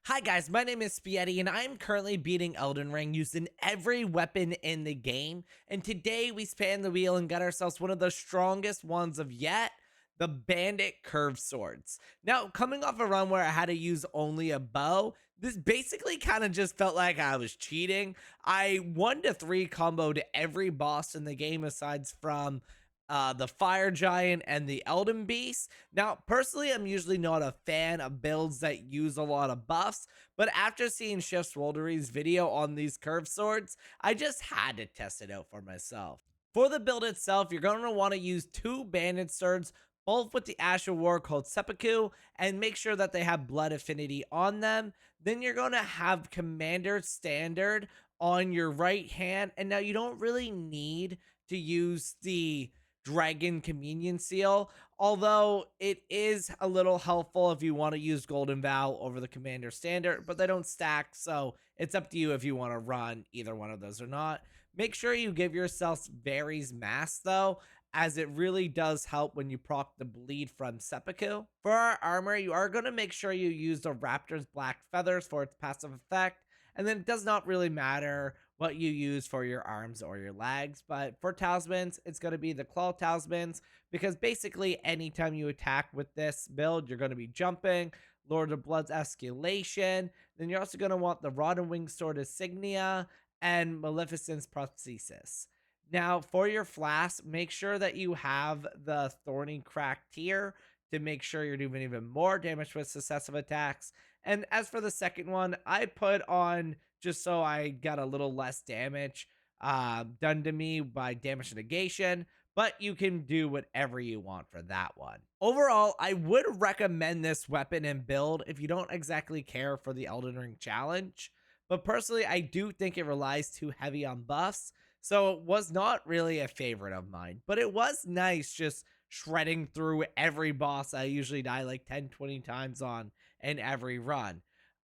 Hi guys, my name is Spaghetti and I'm currently beating Elden Ring using every weapon in the game. And today we span the wheel and got ourselves one of the strongest ones of yet, the Bandit curved swords. Now, coming off a run where I had to use only a bow, this basically kind of just felt like I was cheating. I 1 to 3 comboed every boss in the game aside from the Fire Giant and the Elden Beast. Now, personally, I'm usually not a fan of builds that use a lot of buffs, but after seeing Chef Swoldery's video on these curved swords, I just had to test it out for myself. For the build itself, you're going to want to use 2 bandit swords, both with the Ash of War called Seppuku, and make sure that they have blood affinity on them. Then you're going to have Commander Standard on your right hand, and now you don't really need to use the Dragon Communion Seal, although it is a little helpful if you want to use Golden Vow over the Commander Standard, but they don't stack, so it's up to you if you want to run either one of those or not. Make sure you give yourself Varys Mask, though, as it really does help when you proc the bleed from Seppuku. For our armor, you are going to make sure you use the Raptor's Black Feathers for its passive effect, and then it does not really matter what you use for your arms or your legs. But for talismans, it's going to be the claw talismans because basically anytime you attack with this build, you're going to be jumping. Lord of Blood's Escalation. Then you're also going to want the Rod and Winged Sword Insignia and Maleficent's Prosthesis. Now, for your flask, make sure that you have the Thorny Crack tier to make sure you're doing even more damage with successive attacks. And as for the second one, I put on just so I got a little less damage done to me by damage negation, but you can do whatever you want for that one. Overall, I would recommend this weapon and build if you don't exactly care for the Elden Ring challenge. But personally, I do think it relies too heavy on buffs, so it was not really a favorite of mine. But it was nice just shredding through every boss I usually die like 10, 20 times on in every run.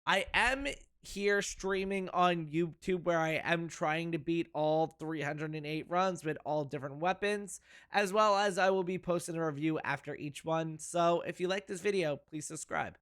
I am here streaming on YouTube where I am trying to beat all 308 runs with all different weapons, as well as I will be posting a review after each one. So if you like this video, please subscribe.